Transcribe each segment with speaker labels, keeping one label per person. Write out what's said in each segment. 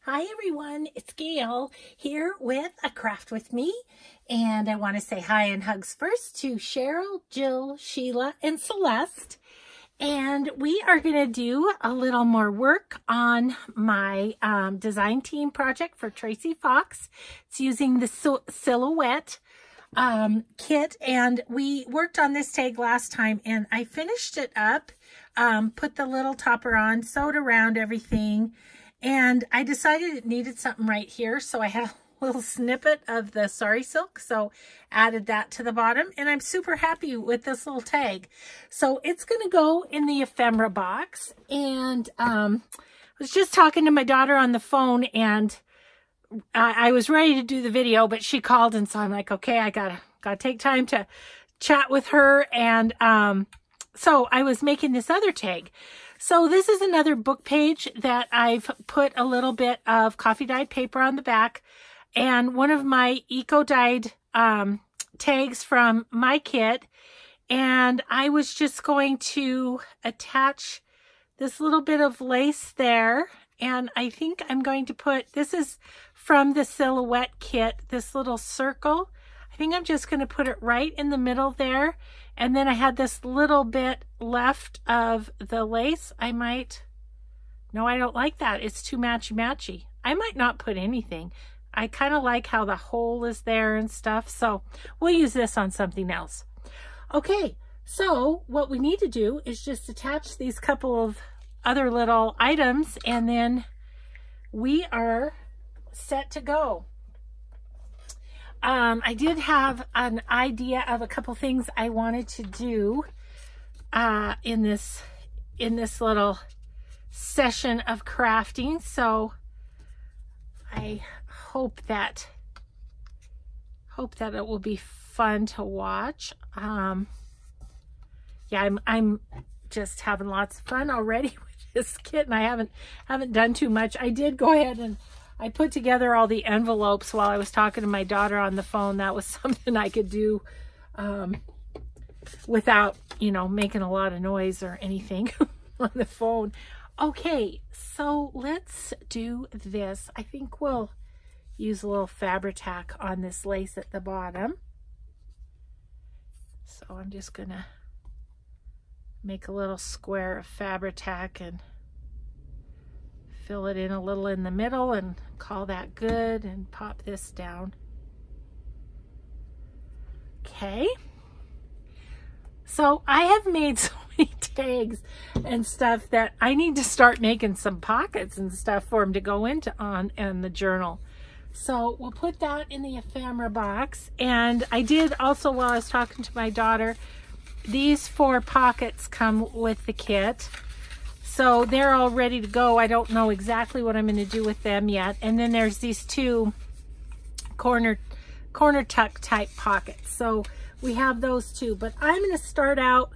Speaker 1: Hi everyone, it's Gail here with A Craft With Me, and I want to say hi and hugs first to Cheryl, Jill, Sheila, and Celeste. And we are going to do a little more work on my design team project for Tracie Fox. It's using the silhouette kit, and we worked on this tag last time and I finished it up, put the little topper on, sewed around everything. And I decided it needed something right here, so I had a little snippet of the sari silk, so added that to the bottom, and I'm super happy with this little tag. So it's going to go in the ephemera box, and I was just talking to my daughter on the phone, and I was ready to do the video, but she called, and so I'm like, okay, I gotta take time to chat with her, and so I was making this other tag. So this is another book page that I've put a little bit of coffee dyed paper on the back, and one of my eco dyed tags from my kit, and I was just going to attach this little bit of lace there, and I think I'm going to put, this is from the silhouette kit, this little circle. I think I'm just going to put it right in the middle there. And then I had this little bit left of the lace. No, I don't like that. It's too matchy-matchy. I might not put anything. I kind of like how the hole is there and stuff. So we'll use this on something else. Okay, so what we need to do is just attach these couple of other little items, and then we are set to go. I did have an idea of a couple things I wanted to do in this little session of crafting, so I hope that it will be fun to watch. Yeah, I'm just having lots of fun already with this kit, and I haven't done too much. I did go ahead and I put together all the envelopes while I was talking to my daughter on the phone. That was something I could do without, making a lot of noise or anything on the phone. Okay, so let's do this. I think we'll use a little Fabri-Tac on this lace at the bottom. So I'm just gonna make a little square of Fabri-Tac and fill it in a little in the middle and call that good, and pop this down. Okay. So I have made so many tags and stuff that I need to start making some pockets and stuff for them to go into in the journal. So we'll put that in the ephemera box. And I did also, while I was talking to my daughter, these 4 pockets come with the kit. So they're all ready to go. I don't know exactly what I'm going to do with them yet. And then there's these 2 corner tuck type pockets. So we have those 2. But I'm going to start out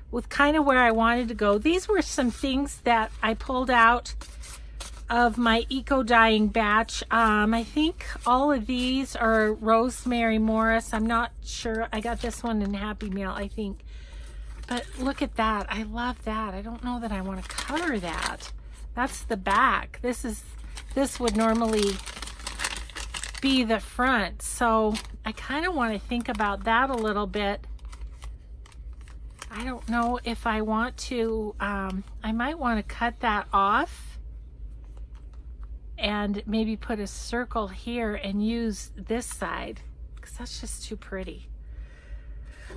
Speaker 1: with kind of where I wanted to go. These were some things that I pulled out of my eco dyeing batch. I think all of these are Rosemary Morris. I'm not sure. I got this one in Happy Meal, I think. But look at that. I love that. I don't know that I want to color that. That's the back. This would normally be the front. So I kind of want to think about that a little bit. I don't know if I want to, I might want to cut that off and maybe put a circle here and use this side, because that's just too pretty.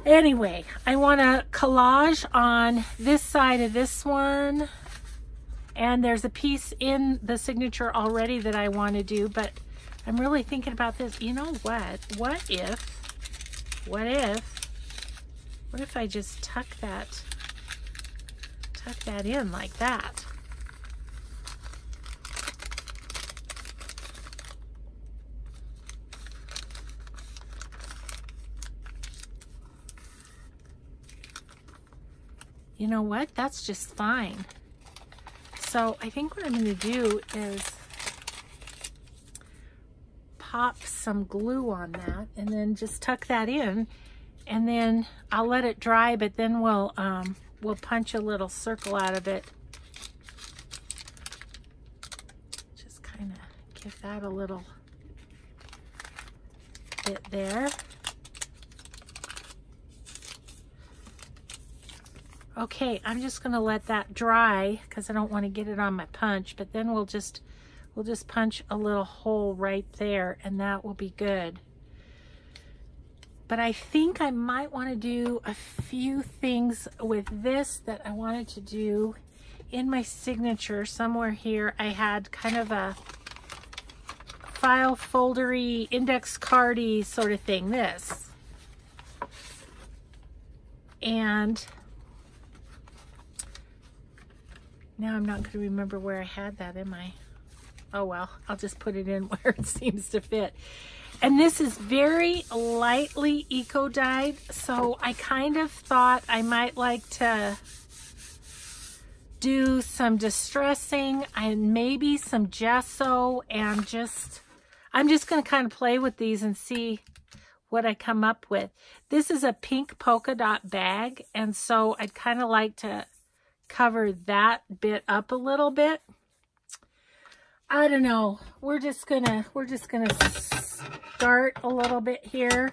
Speaker 1: Anyway, I want to collage on this side of this one, and there's a piece in the signature already that I want to do, but I'm really thinking about this. You know what? What if I just tuck that in like that? You know what? That's just fine. So I think what I'm going to do is pop some glue on that and then just tuck that in, and then I'll let it dry, but then we'll punch a little circle out of it. Just kind of give that a little bit there. Okay, I'm just gonna let that dry because I don't want to get it on my punch, but then we'll just punch a little hole right there and that will be good. But I think I might want to do a few things with this that I wanted to do in my signature. Somewhere here I had kind of a file foldery, index cardy sort of thing, this. And now I'm not going to remember where I had that, am I? Oh well, I'll just put it in where it seems to fit. And this is very lightly eco-dyed, so I kind of thought I might like to do some distressing and maybe some gesso, and I'm just going to kind of play with these and see what I come up with. This is a pink polka dot bag, and so I'd kind of like to cover that bit up a little bit. I don't know. We're just gonna start a little bit here.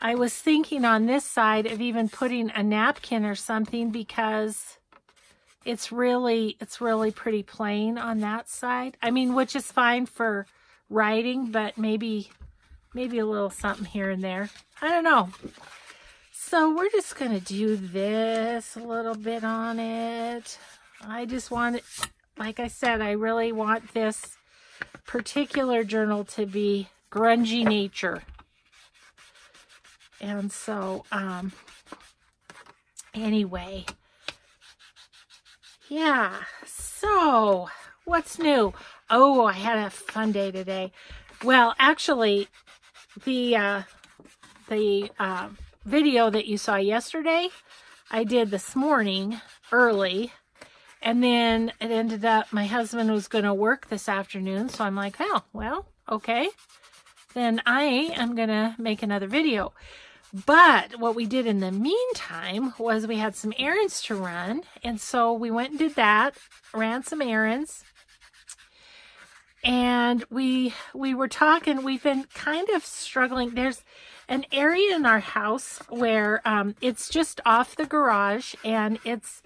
Speaker 1: I was thinking on this side of even putting a napkin or something because it's really pretty plain on that side. I mean, which is fine for writing, but maybe a little something here and there. I don't know. So we're just gonna do this a little bit on it. I just want it, like I said, I really want this particular journal to be grungy nature. And so, anyway, yeah, so what's new? Oh, I had a fun day today. Well, actually, the video that you saw yesterday, I did this morning early. And then it ended up, my husband was going to work this afternoon. So I'm like, oh, well, okay. Then I am going to make another video. But what we did in the meantime was we had some errands to run. And so we went and did that, ran some errands. And we were talking, we've been kind of struggling. There's an area in our house where it's just off the garage, and it's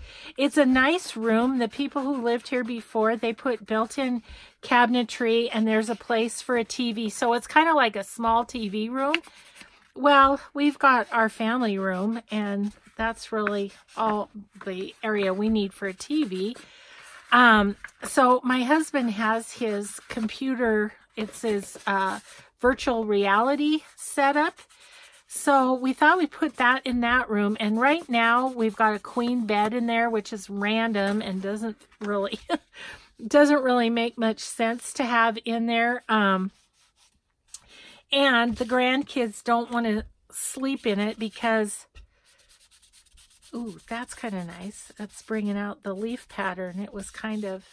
Speaker 1: a nice room. The people who lived here before, they put built-in cabinetry, and there's a place for a TV. So it's kind of like a small TV room. Well, we've got our family room, and that's really all the area we need for a TV. So my husband has his computer, it's his virtual reality setup. So we thought we'd put that in that room. And right now we've got a queen bed in there, which is random and doesn't really make much sense to have in there. And the grandkids don't want to sleep in it because, ooh, that's kind of nice. That's bringing out the leaf pattern. It was kind of,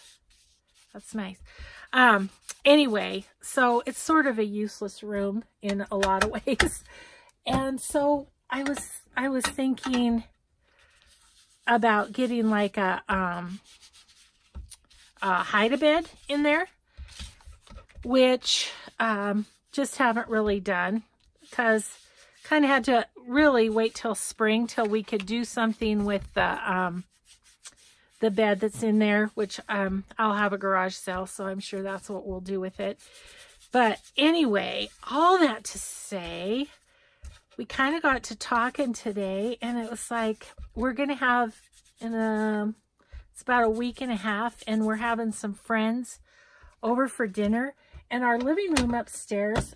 Speaker 1: that's nice. Anyway, so it's sort of a useless room in a lot of ways. And so I was thinking about getting like a hide-a-bed in there, which just haven't really done because kind of had to really wait till spring till we could do something with the bed that's in there, which I'll have a garage sale, so I'm sure that's what we'll do with it. But anyway, all that to say, we kind of got to talking today, and it was like we're going to have, it's about a week and a half, and we're having some friends over for dinner. And our living room upstairs,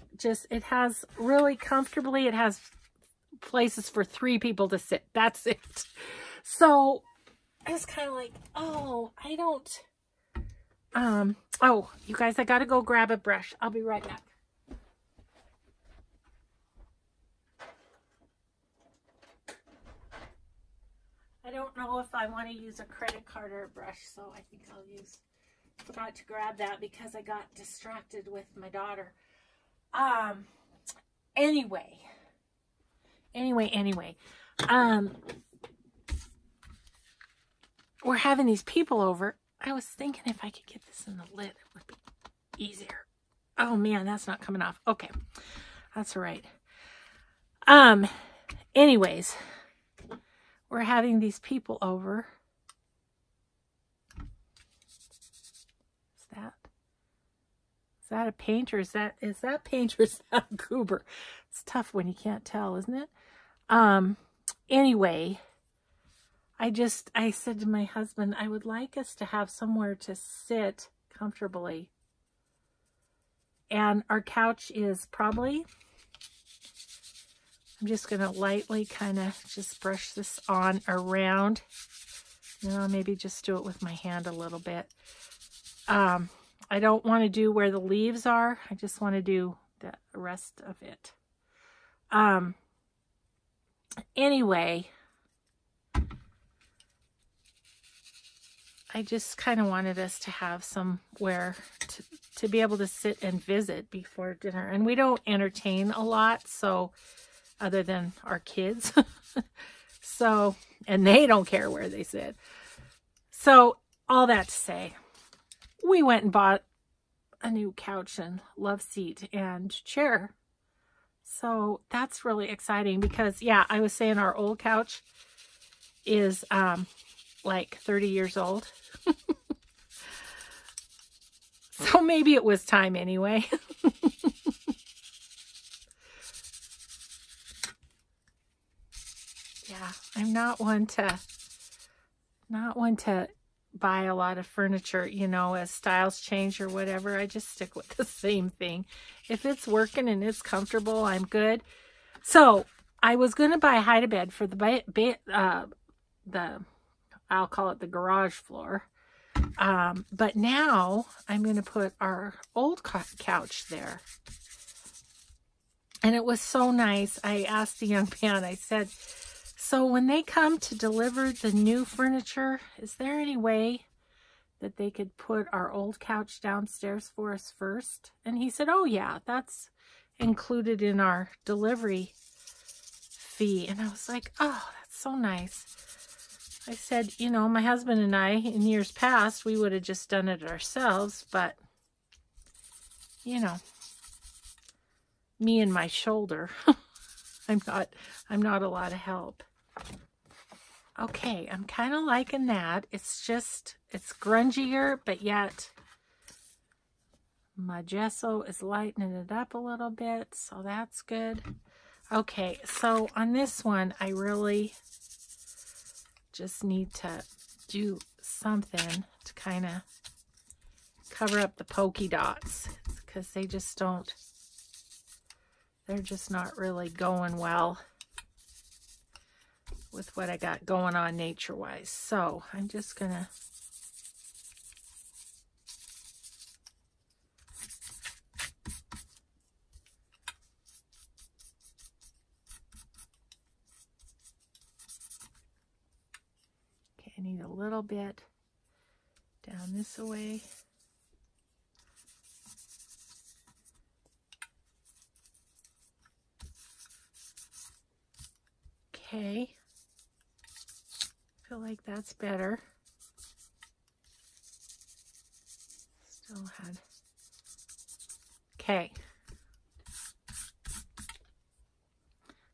Speaker 1: it has really comfortably, it has places for 3 people to sit. That's it. So I was kind of like, oh, I don't, oh, you guys, I got to go grab a brush. I'll be right back. I don't know if I want to use a credit card or a brush, so I think I'll forgot to grab that because I got distracted with my daughter. Anyway, we're having these people over. I was thinking if I could get this in the lid, it would be easier. Oh man, that's not coming off. Okay, that's all right. Anyways, we're having these people over. Is that a paint, or is that paint, or is that a goober? It's tough when you can't tell, isn't it? Anyway, I said to my husband, I would like us to have somewhere to sit comfortably. And our couch is probably, I'm just going to lightly kind of just brush this on around. You know, maybe just do it with my hand a little bit. I don't want to do where the leaves are. I just want to do the rest of it. Anyway, I just kind of wanted us to have somewhere to be able to sit and visit before dinner. And we don't entertain a lot, so other than our kids. So, and they don't care where they sit. So, all that to say, we went and bought a new couch and love seat and chair. So that's really exciting because, yeah, I was saying our old couch is like 30 years old. So maybe it was time anyway. Yeah, I'm not one to buy a lot of furniture, you know, as styles change or whatever. I just stick with the same thing. If it's working and it's comfortable, I'm good. So I was going to buy a hide-a-bed for I'll call it the garage floor. But now I'm going to put our old couch there. And it was so nice. I asked the young man, I said, so when they come to deliver the new furniture, is there any way that they could put our old couch downstairs for us first? And he said, oh yeah, that's included in our delivery fee. And I was like, oh, that's so nice. I said, you know, my husband and I, in years past, we would have just done it ourselves, but, you know, me and my shoulder, I'm not a lot of help. Okay, I'm kind of liking that. It's grungier, but yet my gesso is lightening it up a little bit, so that's good. Okay, so on this one, I really just need to do something to kind of cover up the pokey dots because they just don't, they're just not really going well with what I got going on nature-wise. So I'm just gonna I need a little bit down this way. Okay. Feel like that's better. Still had. Okay.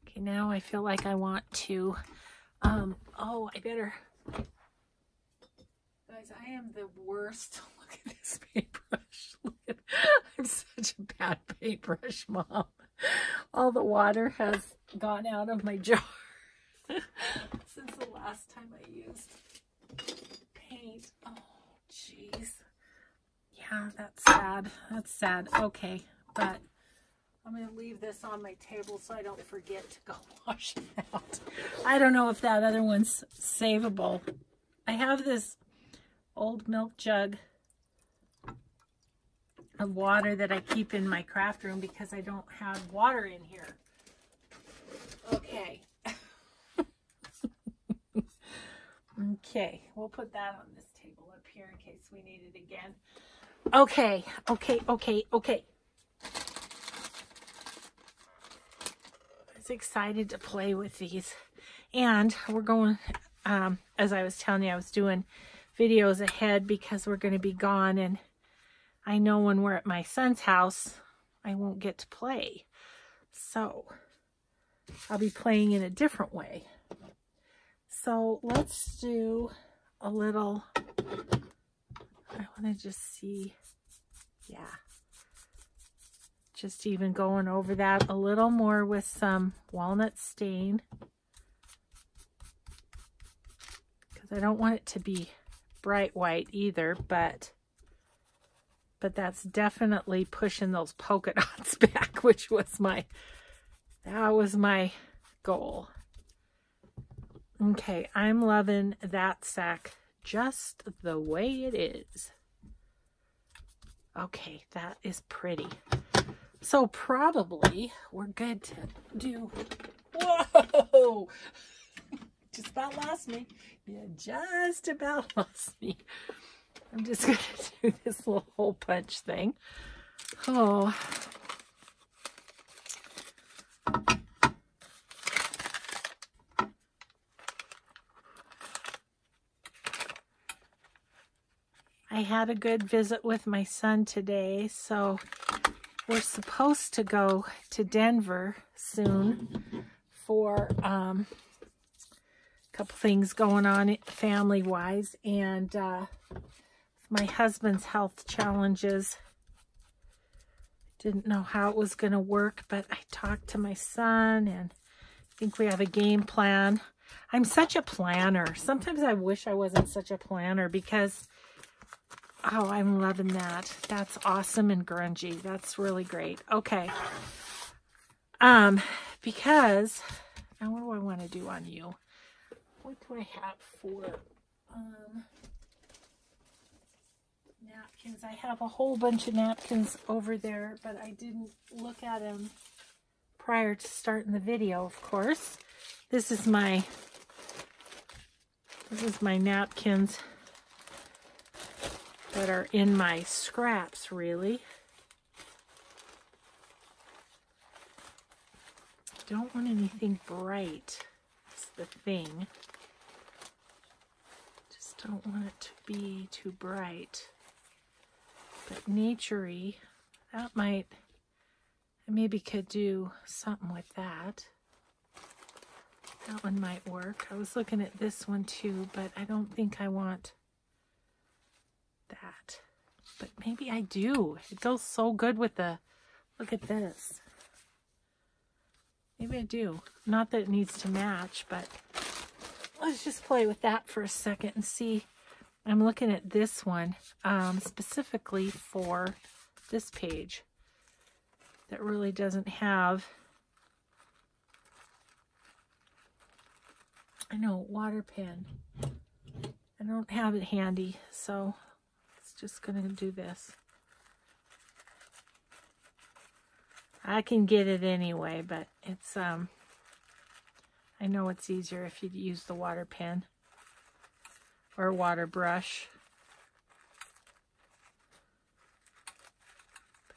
Speaker 1: Okay, now I feel like I want to, oh, I better. Guys, I am the worst. Look at this paintbrush. I'm such a bad paintbrush mom. All the water has gone out of my jar since the last time I used paint. Oh, jeez. Yeah, that's sad. That's sad. Okay, but I'm going to leave this on my table so I don't forget to go wash it out. I don't know if that other one's savable. I have this old milk jug of water that I keep in my craft room because I don't have water in here. Okay. Okay, we'll put that on this table up here in case we need it again. Okay. I was excited to play with these. And we're going, as I was telling you, I was doing videos ahead because we're going to be gone, and I know when we're at my son's house, I won't get to play. So I'll be playing in a different way. So let's do a little, I want to just see, yeah. Just even going over that a little more with some walnut stain. Because I don't want it to be bright white either, but that's definitely pushing those polka dots back, which was that was my goal. Okay, I'm loving that sack just the way it is. Okay, that is pretty. So probably we're good to do, whoa, just about lost me. Yeah, just about lost me. I'm just going to do this little hole punch thing. Oh. I had a good visit with my son today, so we're supposed to go to Denver soon for a couple things going on family-wise, and my husband's health challenges. Didn't know how it was going to work, but I talked to my son, and I think we have a game plan. I'm such a planner. Sometimes I wish I wasn't such a planner because... Oh, I'm loving that. That's awesome and grungy. That's really great. Okay. Because, now what do I want to do on you? What do I have for napkins? I have a whole bunch of napkins over there, but I didn't look at them prior to starting the video, of course. This is my napkins that are in my scraps, really. Don't want anything bright. That's the thing. Just don't want it to be too bright. But nature-y, that might, I maybe could do something with that. That one might work. I was looking at this one too, but I don't think I want that, but maybe I do. It goes so good with the, look at this. Maybe I do. Not that it needs to match, but let's just play with that for a second and see. I'm looking at this one specifically for this page that really doesn't have, I know, water pen. I don't have it handy, so just gonna do this. I can get it anyway, but it's I know it's easier if you use the water pen or water brush.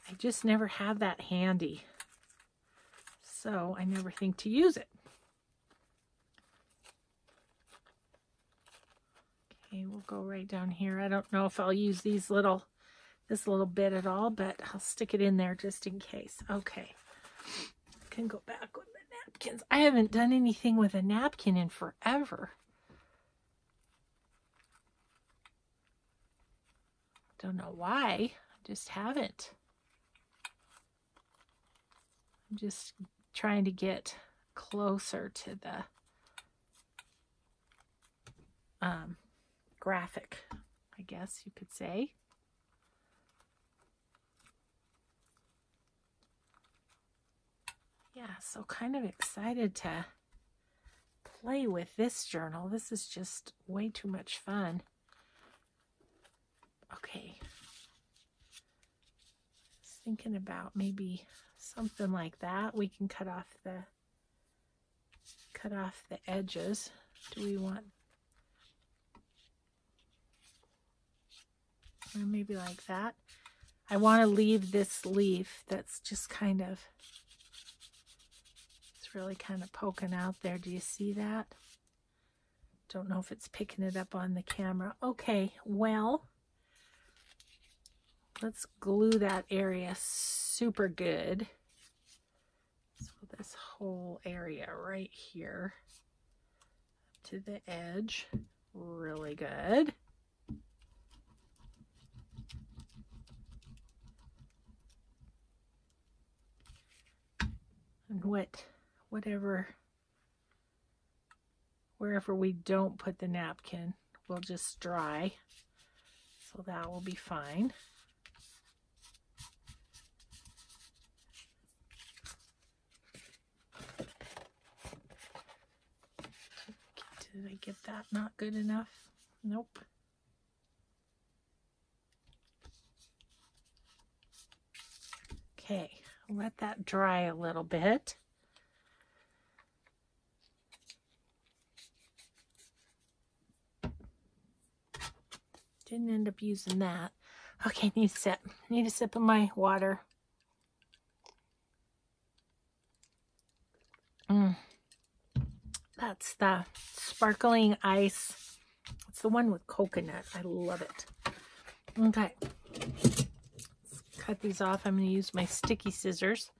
Speaker 1: I just never have that handy, so I never think to use it. Okay, we'll go right down here. I don't know if I'll use this little bit at all, but I'll stick it in there just in case. Okay, I can go back with the napkins. I haven't done anything with a napkin in forever. Don't know why. I just haven't. I'm just trying to get closer to the graphic, I guess you could say. Yeah, so kind of excited to play with this journal. This is just way too much fun. Okay. Just thinking about maybe something like that. We can cut off the edges. Do we want, or maybe like that? I want to leave this leaf that's just kind of, it's really kind of poking out there. Do you see that? Don't know if it's picking it up on the camera. Okay, well, let's glue that area super good. So this whole area right here up to the edge, really good. And wherever we don't put the napkin, we'll just dry. So that will be fine. Did I get that not good enough? Nope. Okay, let that dry a little bit. Didn't end up using that. Okay, need a sip. Need a sip of my water. That's the sparkling ice. It's the one with coconut. I love it. Okay. Let's cut these off. I'm going to use my sticky scissors,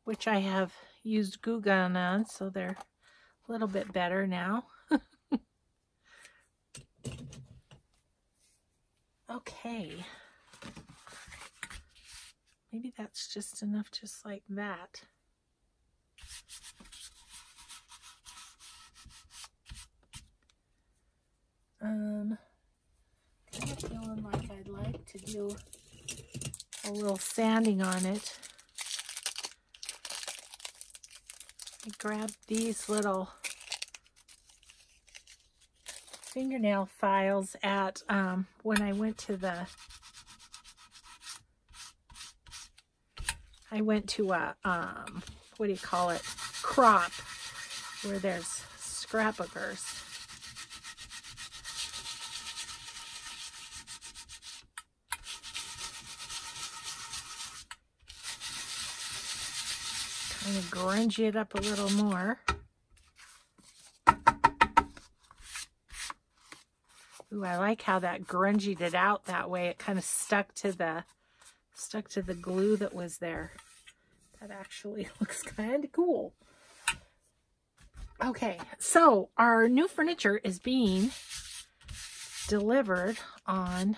Speaker 1: which I have used glue gun on, so they're a little bit better now. Okay. Maybe that's just enough, just like that. Kind of feeling like I'd like to do a little sanding on it. I grabbed these little fingernail files at when I went to a what do you call it, crop, where there's scrapbookers. Kind of grunge it up a little more. Ooh, I like how that grungied it out that way. It kind of stuck to the glue that was there. That actually looks kind of cool. Okay, so our new furniture is being delivered on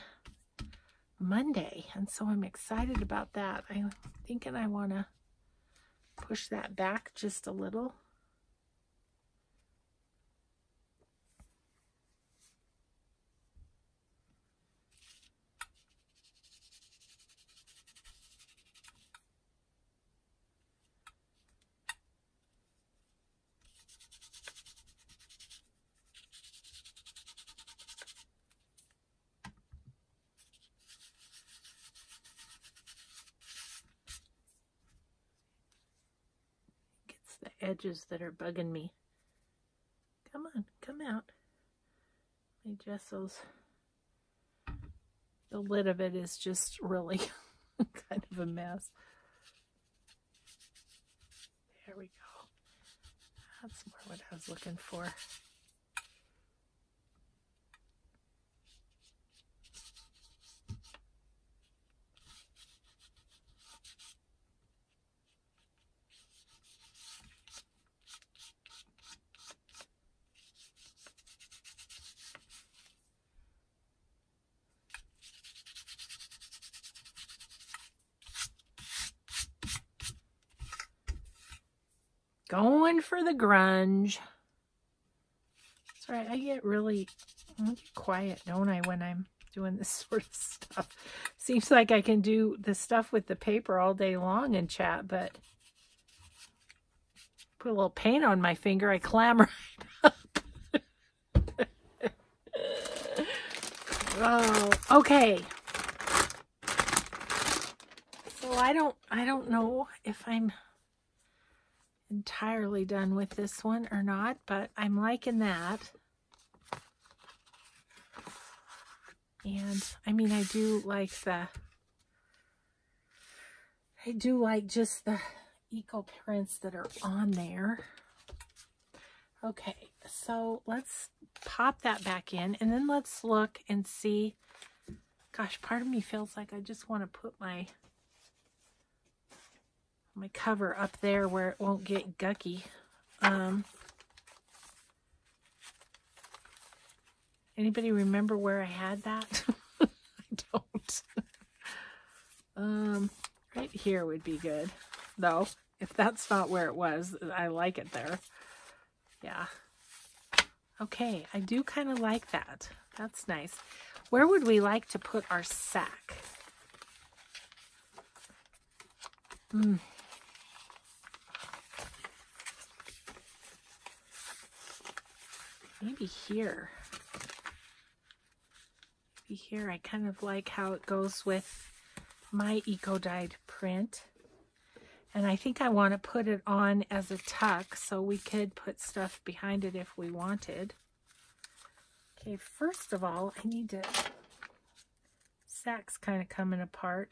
Speaker 1: Monday, and so I'm excited about that. I'm thinking I want to push that back just a little. The edges that are bugging me. Come on, come out. My gesso's, the lid of it is just really kind of a mess. There we go. That's more what I was looking for. Going for the grunge. Sorry, I get quiet, don't I, when I'm doing this sort of stuff. Seems like I can do the stuff with the paper all day long and chat, but put a little paint on my finger, I clam right up. Oh, okay. So I don't know if I'm entirely done with this one or not, but I'm liking that. And I mean, I do like just the eco prints that are on there. Okay, so let's pop that back in, and then let's look and see Gosh, part of me feels like I just want to put my cover up there where it won't get gucky. Anybody remember where I had that? I don't. Right here would be good, though. If that's not where it was, I like it there. Yeah. Okay, I do kind of like that. That's nice. Where would we like to put our sack? Maybe here. Maybe here. I kind of like how it goes with my eco-dyed print. And I think I want to put it on as a tuck so we could put stuff behind it if we wanted. Okay, first of all, I need to... Sack's kind of coming apart,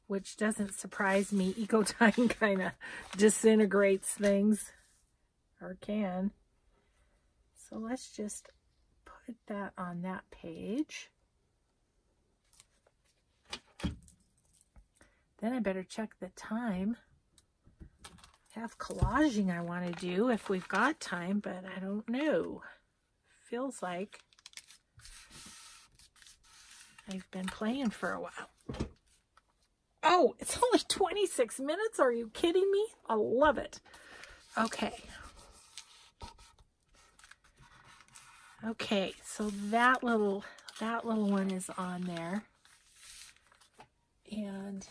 Speaker 1: which doesn't surprise me. Eco-dyeing kind of disintegrates things, or can. So let's just put that on that page. Then I better check the time. I have collaging I want to do if we've got time, but I don't know. Feels like I've been playing for a while. Oh, it's only 26 minutes. Are you kidding me? I love it. Okay. Okay, so that little one is on there. And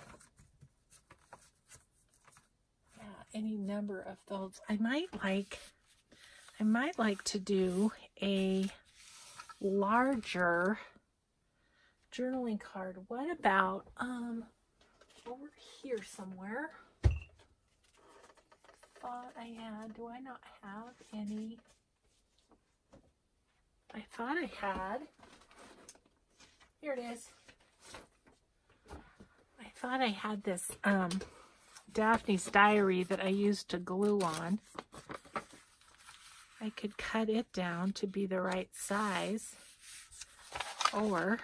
Speaker 1: yeah, any number of those. I might like to do a larger journaling card. What about over here somewhere? Thought I had, do I not have any? I thought I had. Here it is. I thought I had this Daphne's Diary that I used to glue on. I could cut it down to be the right size, or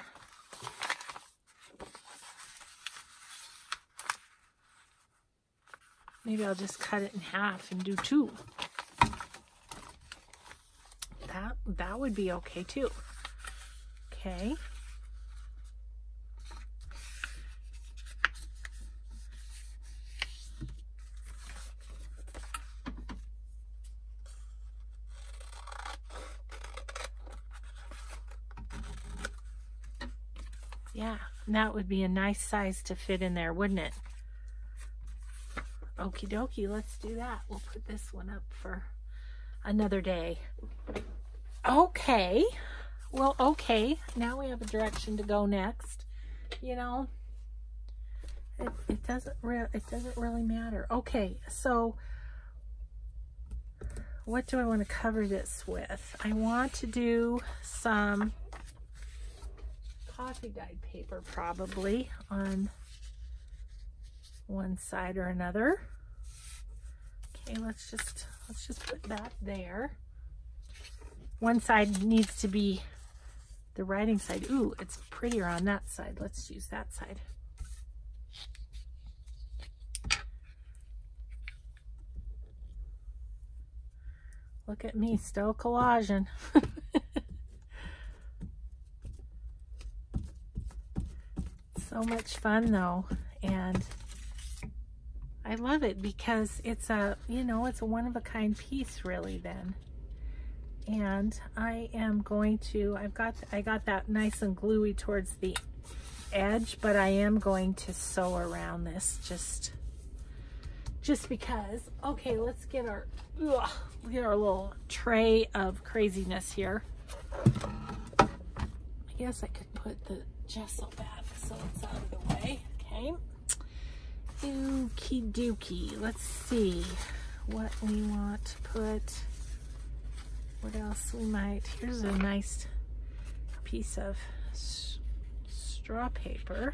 Speaker 1: maybe I'll just cut it in half and do two. That would be okay too. Okay. Yeah, that would be a nice size to fit in there, wouldn't it? Okie dokie, let's do that. We'll put this one up for another day. Okay. Well, okay. Now we have a direction to go next. You know, it doesn't really matter. Okay, so what do I want to cover this with? I want to do some coffee dyed paper probably on one side or another. Okay, let's just put that there. One side needs to be the writing side. Ooh, it's prettier on that side. Let's use that side. Look at me, still collaging. So much fun though, and I love it because it's a, you know, it's a one-of-a-kind piece really then. And I am going to, I got that nice and gluey towards the edge, but I am going to sew around this just because. Okay, let's get our little tray of craziness here. I guess I could put the gesso back so it's out of the way. Okay. Okie dokie. Let's see what we want to put. What else we might. Here's a nice piece of straw paper.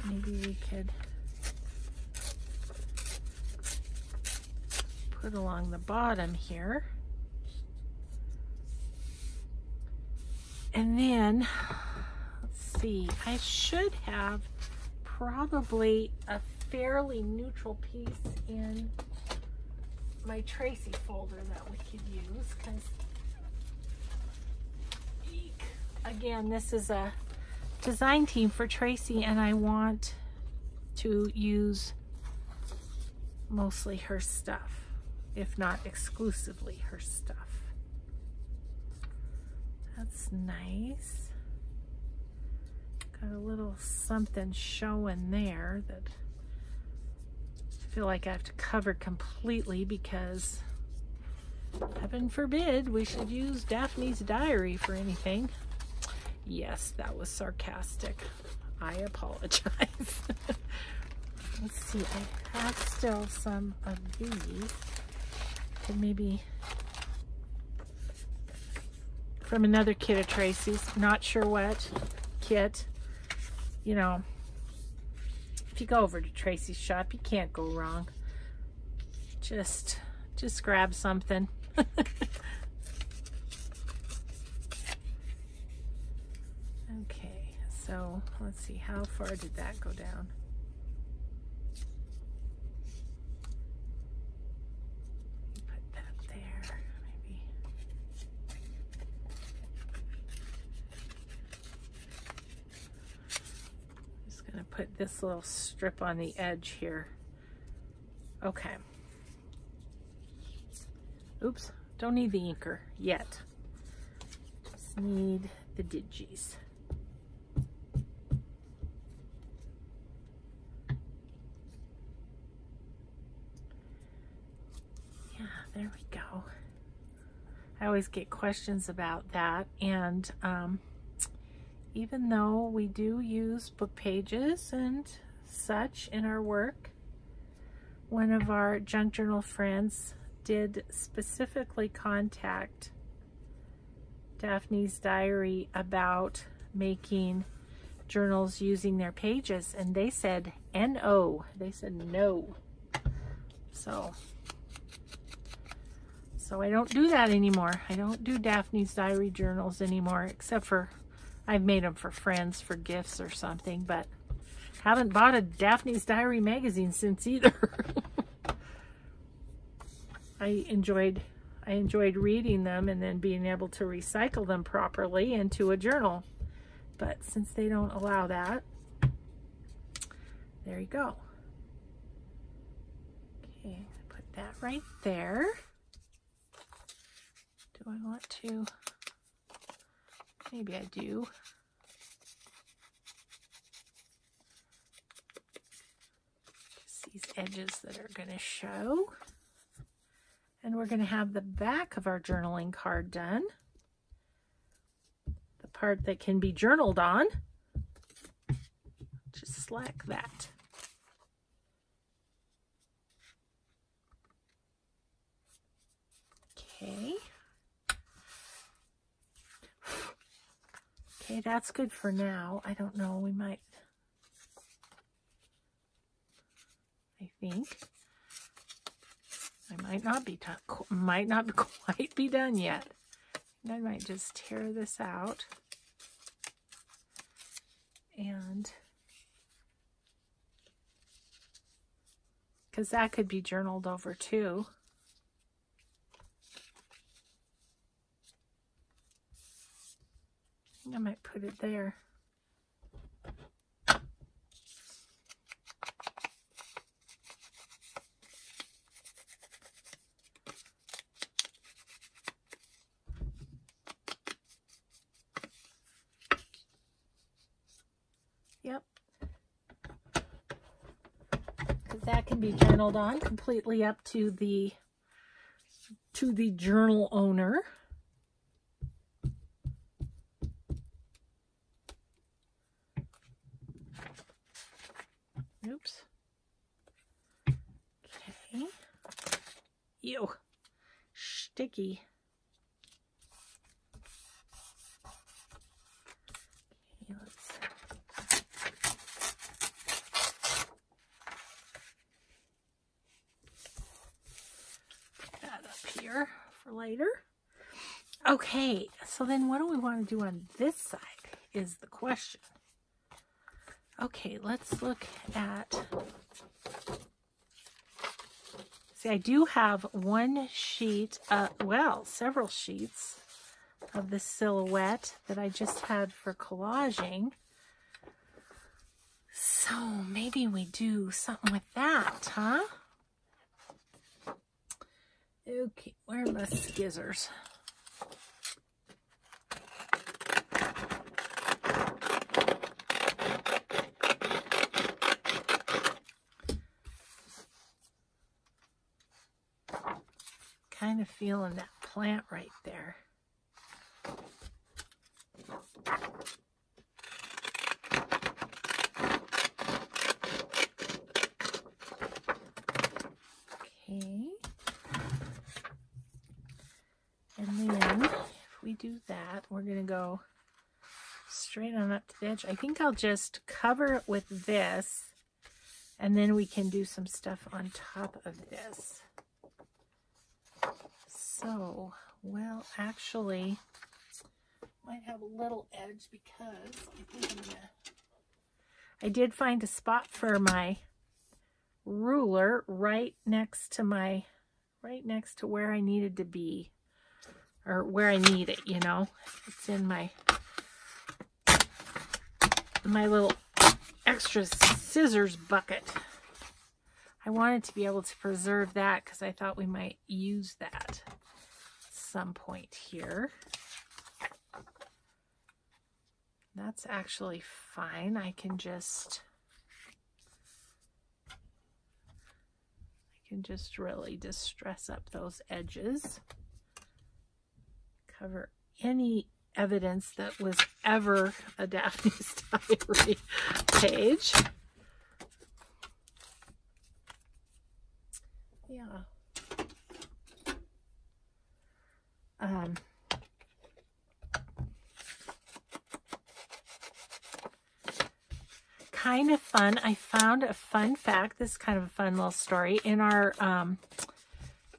Speaker 1: Maybe we could put along the bottom here. And then see. I should have probably a fairly neutral piece in my Tracie folder that we could use, because again, this is a design team for Tracie, and I want to use mostly her stuff, if not exclusively her stuff. That's nice. Got a little something showing there that I feel like I have to cover completely, because heaven forbid we should use Daphne's diary for anything. Yes, that was sarcastic. I apologize. Let's see, I have still some of these. Could maybe from another kit of Tracie's, not sure what kit. You know, if you go over to Tracie's shop, you can't go wrong. Just grab something. Okay, so let's see, how far did that go down? Put that there, maybe. Just gonna put this little strip on the edge here. Okay. Oops, don't need the inker yet. Just need the digis. Yeah, there we go. I always get questions about that, and even though we do use book pages and such in our work, one of our junk journal friends did specifically contact Daphne's diary about making journals using their pages, and they said no. They said no. So I don't do that anymore. I don't do Daphne's diary journals anymore, except for I've made them for friends for gifts or something, but haven't bought a Daphne's diary magazine since either. I enjoyed reading them and then being able to recycle them properly into a journal. But since they don't allow that, there you go. Okay, put that right there. Do I want to? Maybe I do. Just these edges that are going to show. And we're going to have the back of our journaling card done. The part that can be journaled on. Just select that. Okay. Okay, that's good for now. I don't know, we might, I think. I might not be quite be done yet. I might just tear this out, and because that could be journaled over too. I might put it there. Yep. Because that can be journaled on, completely up to the journal owner. Oops. Okay. Ew. Sticky. Okay, let's... Put that up here for later. Okay, so then what do we want to do on this side is the question. Okay, let's look at, see, I do have one sheet, well, several sheets of the silhouette that I just had for collaging. So maybe we do something with that, huh? Okay, where are my skizzers? Kind of feeling that plant right there. Okay. And then if we do that, we're going to go straight on up to the edge. I think I'll just cover it with this, and then we can do some stuff on top of this. So, well, actually, might have a little edge because I think I did find a spot for my ruler right next to where I needed to be, or where I need it, you know. It's in my little extra scissors bucket. I wanted to be able to preserve that because I thought we might use that at some point here. That's actually fine. I can just really distress up those edges. Cover any evidence that was ever a Daphne's Diary page. Yeah. Kind of fun. I found a fun fact. This is kind of a fun little story. In our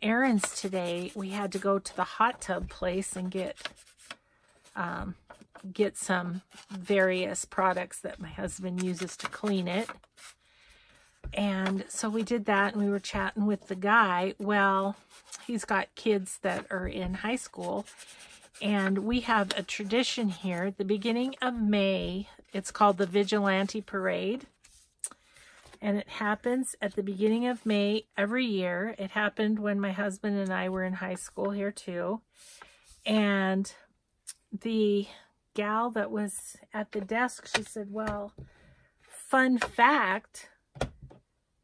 Speaker 1: errands today, we had to go to the hot tub place and get some various products that my husband uses to clean it. And so we did that, and we were chatting with the guy. Well, he's got kids that are in high school, and we have a tradition here at the beginning of May. It's called the Vigilante Parade, and it happens at the beginning of May every year. It happened when my husband and I were in high school here too. And the gal that was at the desk, she said, well, fun fact,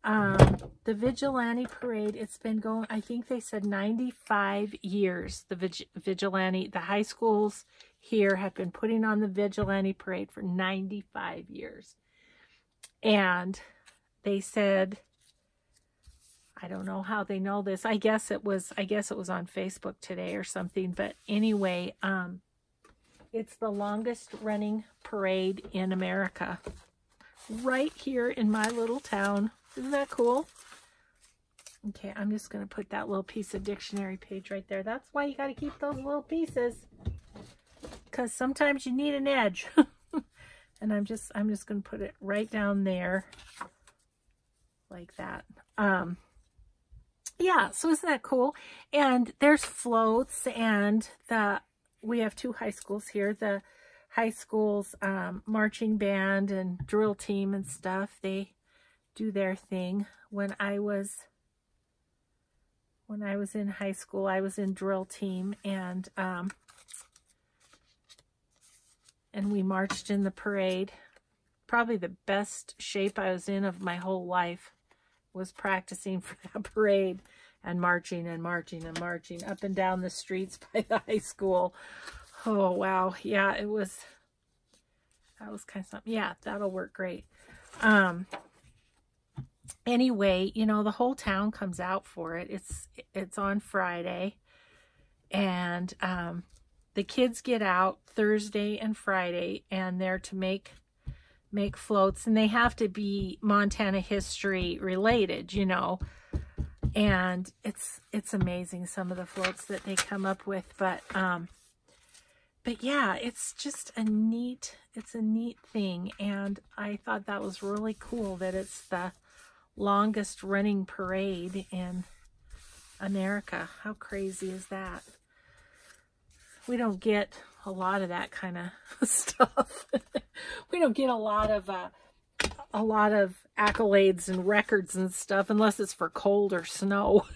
Speaker 1: the Vigilante Parade, it's been going, I think they said 95 years. The high schools here have been putting on the Vigilante Parade for 95 years. And they said, I don't know how they know this. I guess it was on Facebook today or something. But anyway, it's the longest running parade in America. Right here in my little town. Isn't that cool? Okay, I'm just going to put that little piece of dictionary page right there. That's why you got to keep those little pieces, because sometimes you need an edge. And I'm just going to put it right down there like that. Yeah, so isn't that cool? And there's floats, and we have two high schools here. The high school's marching band and drill team and stuff, they do their thing. When I was in high school, I was in drill team, and we marched in the parade. Probably the best shape I was in of my whole life was practicing for that parade and marching and marching and marching up and down the streets by the high school. Oh, wow. Yeah, that was kind of something. Yeah, that'll work great. Anyway, you know, the whole town comes out for it. It's on Friday, and the kids get out Thursday and Friday, and they're to make floats, and they have to be Montana history related, you know. And it's amazing, some of the floats that they come up with. But yeah, it's just a neat it's a neat thing, and I thought that was really cool that it's the longest running parade in America. How crazy is that? We don't get a lot of that kind of stuff. We don't get a lot of accolades and records and stuff unless it's for cold or snow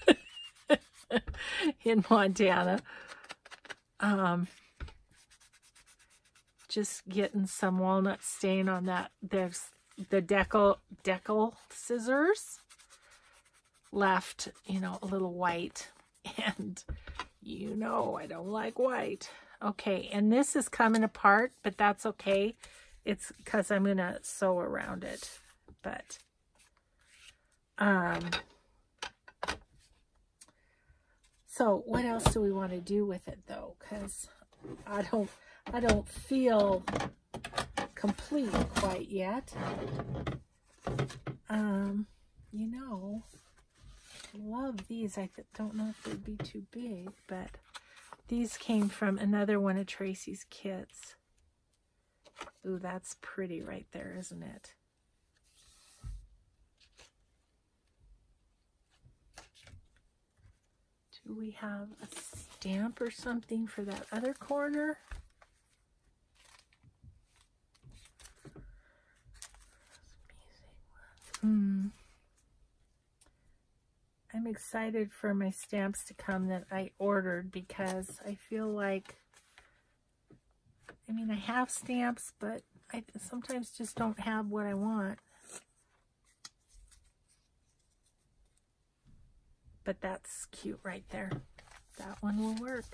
Speaker 1: in Montana. Just getting some walnut stain on that. There's the decal scissors left, you know, a little white, and you know I don't like white. Okay, and this is coming apart, but that's okay. It's because I'm gonna sew around it. But so what else do we want to do with it though? Because I don't feel complete quite yet. You know, I love these. I don't know if they'd be too big, but these came from another one of Tracie's kits. Ooh, that's pretty right there, isn't it? Do we have a stamp or something for that other corner? I'm excited for my stamps to come that I ordered, because I feel like, I mean, I have stamps, but I sometimes just don't have what I want. But that's cute right there. That one will work.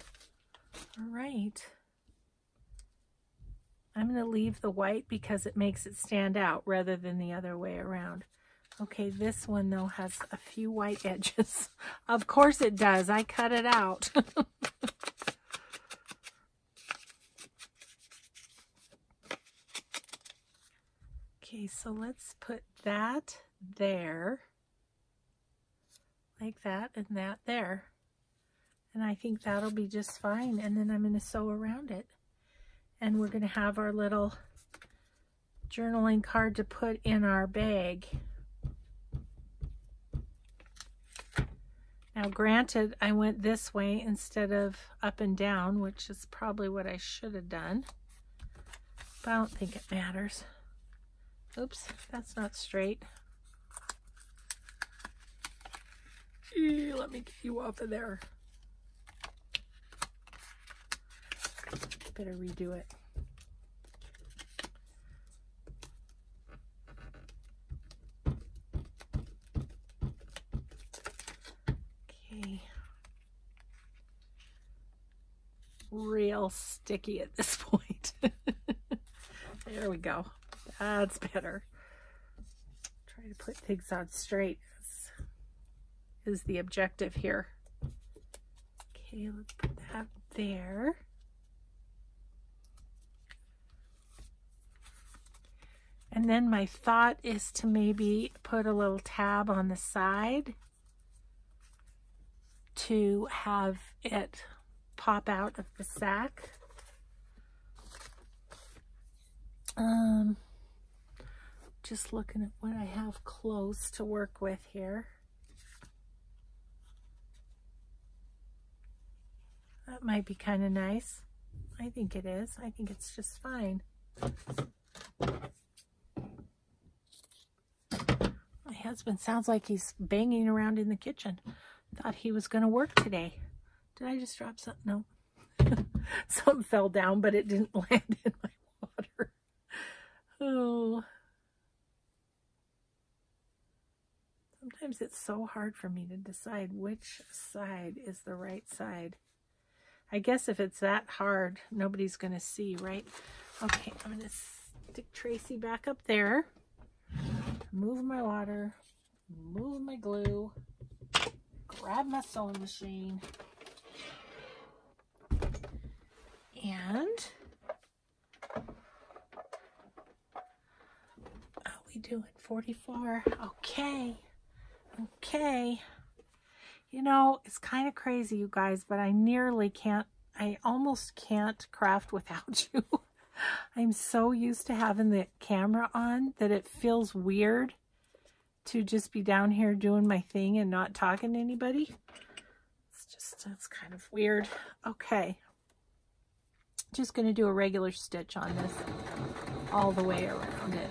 Speaker 1: All right. I'm going to leave the white because it makes it stand out rather than the other way around. Okay, this one though has a few white edges. Of course it does. I cut it out. Okay, so let's put that there. Like that and that there. And I think that'll be just fine. And then I'm going to sew around it. And we're going to have our little journaling card to put in our bag. Now granted, I went this way instead of up and down, which is probably what I should have done. But I don't think it matters. Oops, that's not straight. Let me get you off of there. Better redo it. Okay. Real sticky at this point. There we go. That's better. Try to put things on straight is the objective here. Okay, let's put that there. And then my thought is to maybe put a little tab on the side to have it pop out of the sack. Just looking at what I have close to work with here. That might be kind of nice. I think it is. I think it's just fine. My husband sounds like he's banging around in the kitchen. Thought he was going to work today. Did I just drop something? No. Something fell down, but it didn't land in my water. Oh. Sometimes it's so hard for me to decide which side is the right side. I guess if it's that hard, nobody's going to see, right? Okay, I'm going to stick Tracie back up there. Move my water. Move my glue. Grab my sewing machine. And how we doing? 44. Okay. Okay. You know, it's kind of crazy, you guys, but I nearly can't, I almost can't craft without you. I'm so used to having the camera on that it feels weird to just be down here doing my thing and not talking to anybody. It's kind of weird. Okay. Just going to do a regular stitch on this all the way around it.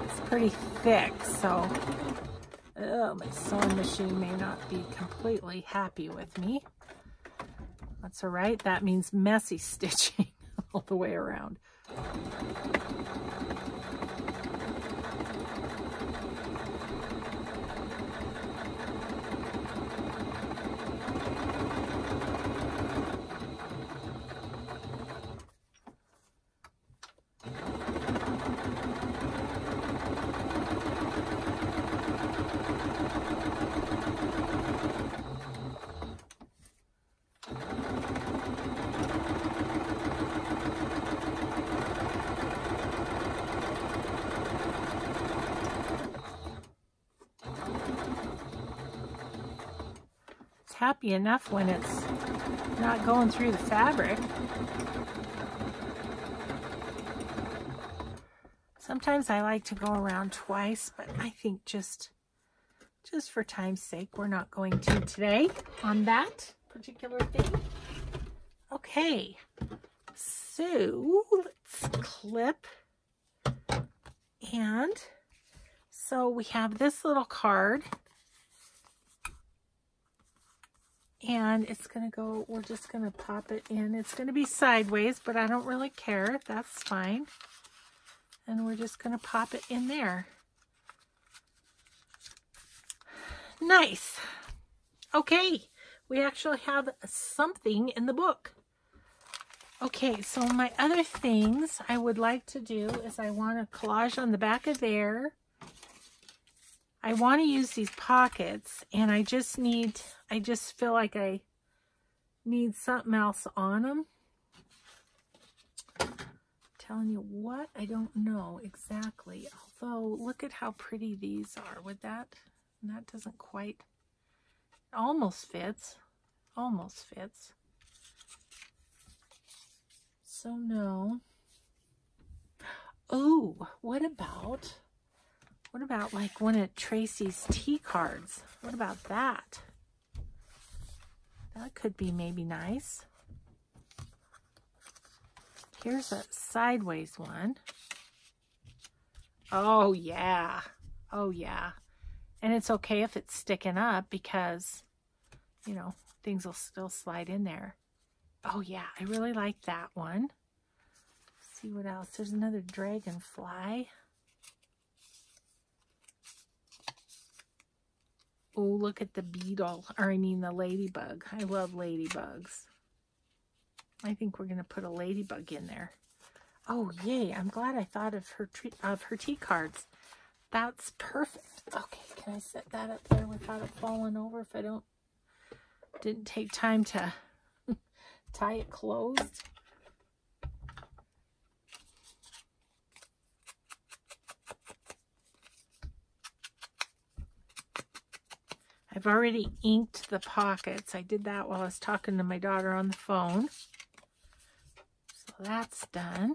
Speaker 1: It's pretty thick, so my sewing machine may not be completely happy with me. That's all right. That means messy stitching all the way around. Happy enough when it's not going through the fabric. Sometimes I like to go around twice, but I think just for time's sake, we're not going to today on that particular thing. Okay, so let's clip. And so we have this little card. And it's going to go, we're just going to pop it in. It's going to be sideways, but I don't really care. That's fine. And we're just going to pop it in there. Nice. Okay, we actually have something in the book. Okay, so my other things I would like to do is I want a collage on the back of there. I want to use these pockets, and I just feel like I need something else on them. I'm telling you what, I don't know exactly. Although, look at how pretty these are. Would that doesn't quite, almost fits. Almost fits. So no. Oh, what about like one of Tracie's tea cards? What about that? That could be maybe nice. Here's a sideways one. Oh yeah. Oh yeah. And it's okay if it's sticking up because, you know, things will still slide in there. Oh yeah, I really like that one. Let's see what else. There's another dragonfly. Oh, look at the beetle, or I mean the ladybug. I love ladybugs. I think we're going to put a ladybug in there. Oh, yay. I'm glad I thought of her tea cards. That's perfect. Okay, can I set that up there without it falling over if I didn't take time to tie it closed? I've already inked the pockets. I did that while I was talking to my daughter on the phone. So that's done.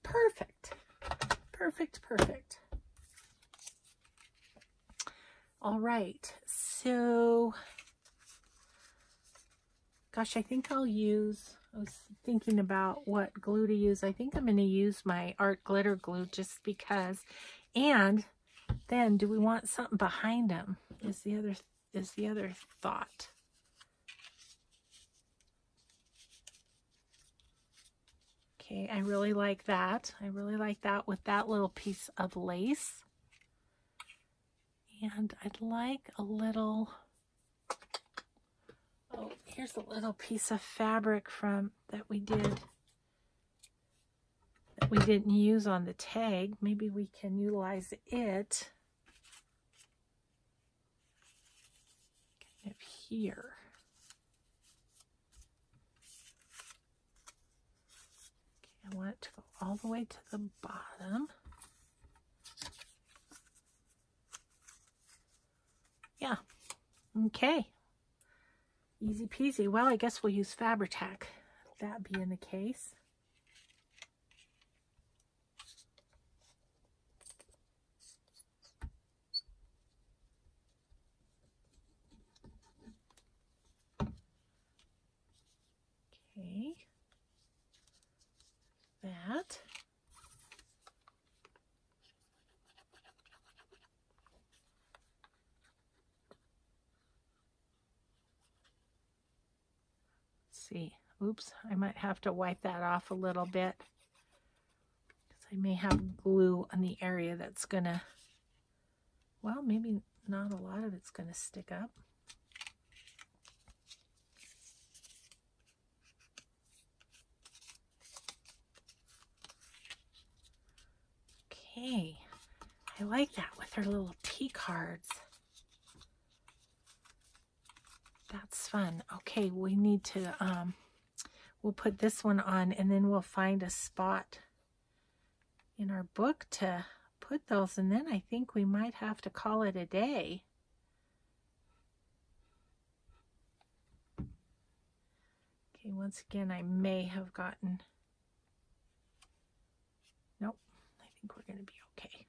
Speaker 1: Perfect. Perfect, perfect. All right. So, gosh, I think I'll use... I was thinking about what glue to use. I think I'm going to use my art glitter glue just because. And then, do we want something behind them? Is the other thought. Okay, I really like that. I really like that with that little piece of lace. And I'd like a little... Oh, here's a little piece of fabric that we didn't use on the tag. Maybe we can utilize it kind of here. Okay, I want it to go all the way to the bottom. Yeah, Okay. Easy peasy. Well, I guess we'll use Fabri-Tac, that being the case. Okay. That. See, oops, I might have to wipe that off a little bit because I may have glue on the area that's gonna, well, maybe not a lot of it's gonna stick up. Okay, I like that with her little P cards. That's fun. Okay, we need to, we'll put this one on and then we'll find a spot in our book to put those, and then I think we might have to call it a day. Okay, once again, I may have gotten, nope, I think we're going to be okay.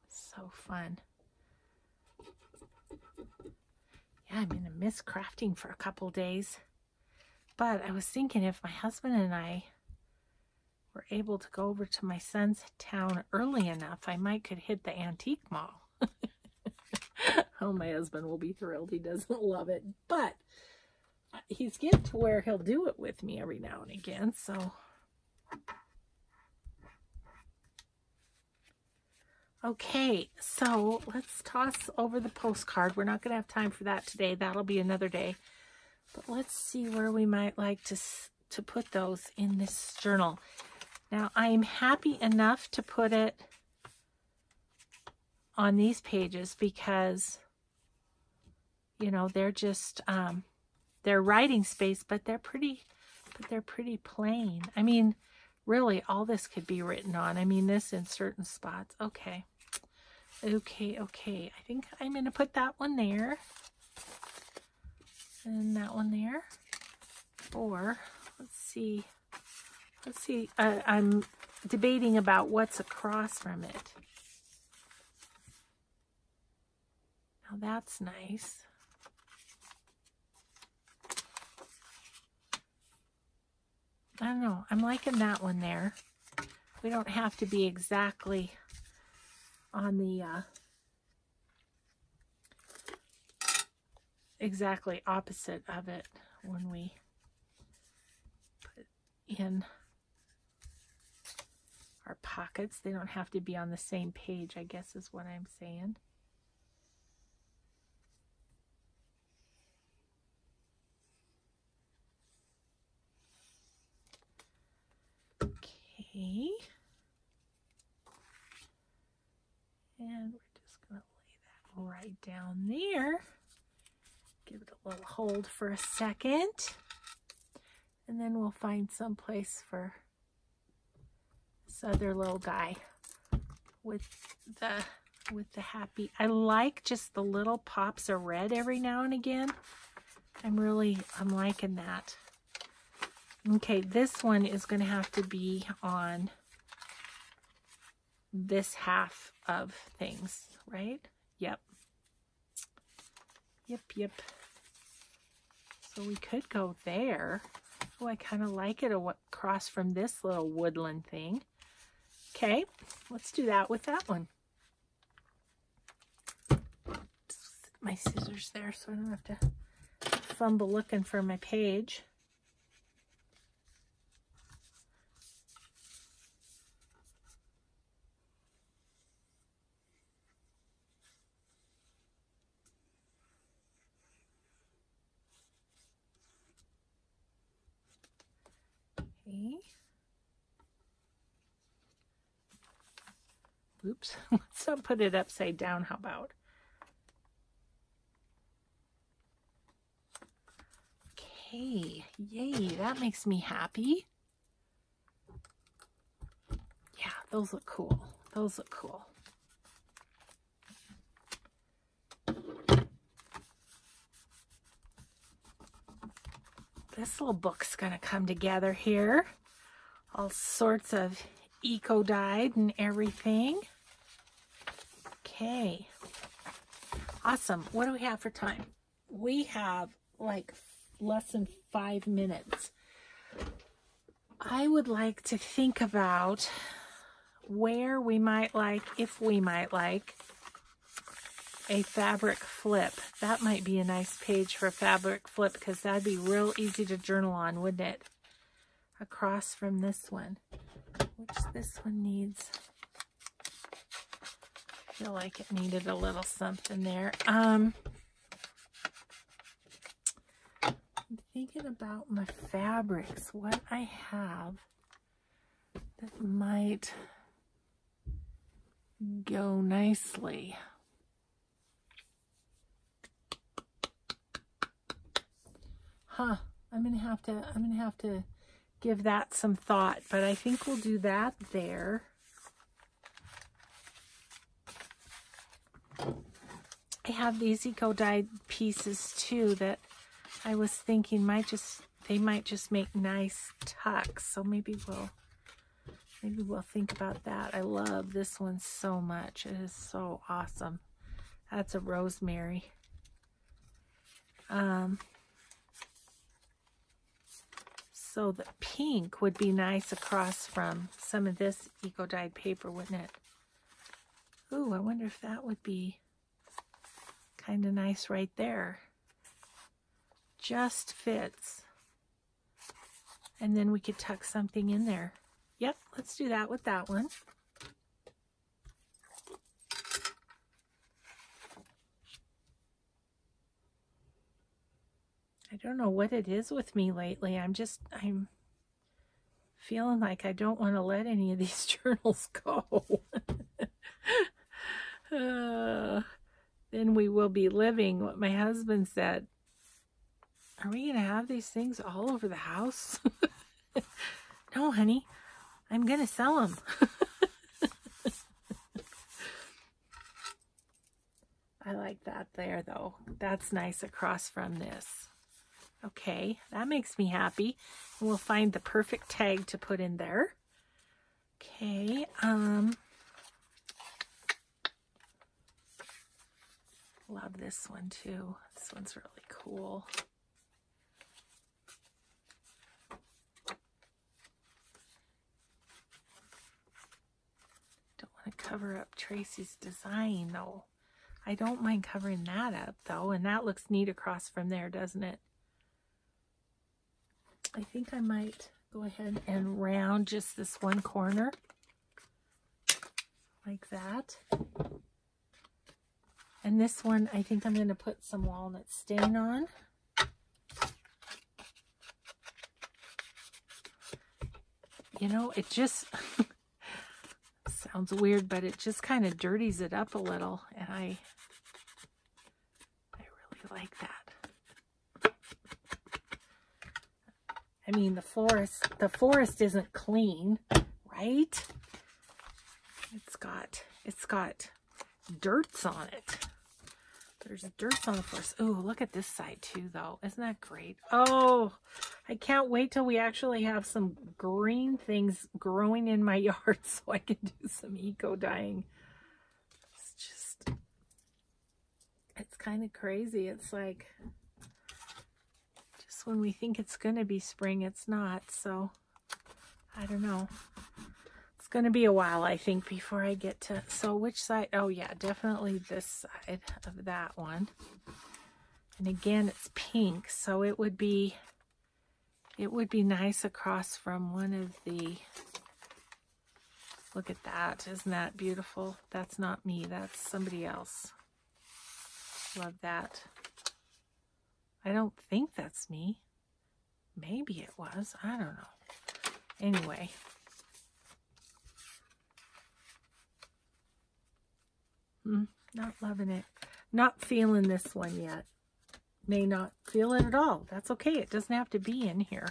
Speaker 1: So fun. Yeah, I'm gonna miss crafting for a couple days. But I was thinking if my husband and I were able to go over to my son's town early enough, I might could hit the antique mall. Oh, my husband will be thrilled. He doesn't love it, but he's getting to where he'll do it with me every now and again, so. Okay, so let's toss over the postcard. We're not going to have time for that today. That'll be another day. But let's see where we might like to put those in this journal. Now, I'm happy enough to put it on these pages because, you know, they're just, they're writing space, but they're pretty plain. I mean, really, all this could be written on. I mean, this in certain spots. Okay. Okay. I think I'm going to put that one there. And that one there. Or, let's see. I'm debating about what's across from it. Now, that's nice. I don't know. I'm liking that one there. We don't have to be exactly on the exactly opposite of it when we put in our pockets. They don't have to be on the same page, I guess is what I'm saying. Okay. And we're just going to lay that right down there. Give it a little hold for a second. And then we'll find some place for this other little guy with the happy. I like just the little pops of red every now and again. I'm liking that. Okay, this one is going to have to be on this half of things, right? Yep. So we could go there. Oh, I kind of like it across from this little woodland thing. Okay, let's do that with that one. Just set my scissors there so I don't have to fumble looking for my page. Okay. Oops, let's not put it upside down, how about? Okay, yay, that makes me happy. those look cool. Those look cool. This little book's gonna come together here. All sorts of eco-dyed and everything. Okay. Awesome. What do we have for time? We have like less than 5 minutes. I would like to think about where we might like, if we might like, a fabric flip. That might be a nice page for a fabric flip because that'd be real easy to journal on, wouldn't it? Across from this one, which this one needs. I feel like it needed a little something there. I'm thinking about my fabrics, what I have that might go nicely. Huh, I'm gonna have to give that some thought, but I think we'll do that there. I have these eco-dyed pieces too that I was thinking they might just make nice tucks. So maybe we'll think about that. I love this one so much. It is so awesome. That's a rosemary. So the pink would be nice across from some of this eco-dyed paper, wouldn't it? Ooh, I wonder if that would be kind of nice right there. Just fits. And then we could tuck something in there. Yep, let's do that with that one. I don't know what it is with me lately. I'm feeling like I don't want to let any of these journals go. Then we will be living what my husband said. Are we going to have these things all over the house? No, honey. I'm going to sell them. I like that there, though. That's nice across from this. Okay, that makes me happy. And we'll find the perfect tag to put in there. Okay, love this one too. This one's really cool. Don't want to cover up Tracie's design though. I don't mind covering that up though, and that looks neat across from there, doesn't it? I think I might go ahead and round just this one corner like that. And this one, I think I'm going to put some walnut stain on. You know, it just sounds weird, but it just kind of dirties it up a little, and I really like that. I mean, the forest isn't clean, right? It's got dirts on it. There's dirt on the forest. Oh, look at this side too, though. Isn't that great? Oh, I can't wait till we actually have some green things growing in my yard so I can do some eco-dyeing. It's kind of crazy. It's like, just when we think it's going to be spring, it's not. So, I don't know. It's going to be a while, I think, before I get to... So, which side? Oh, yeah, definitely this side of that one. And again, it's pink, so it would be nice across from one of the... Look at that. Isn't that beautiful? That's not me. That's somebody else. Love that. I don't think that's me. Maybe it was. I don't know. Anyway. Not loving it. Not feeling this one yet. May not feel it at all. That's okay. It doesn't have to be in here.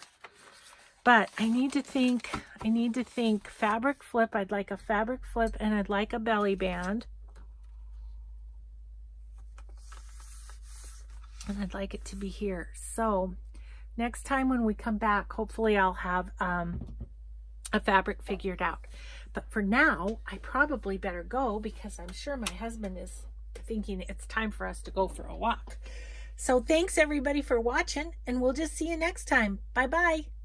Speaker 1: But I need to think fabric flip. I'd like a fabric flip, and I'd like a belly band. And I'd like it to be here. So next time when we come back, hopefully I'll have a fabric figured out. But for now, I probably better go because I'm sure my husband is thinking it's time for us to go for a walk. So thanks everybody for watching, and we'll just see you next time. Bye-bye.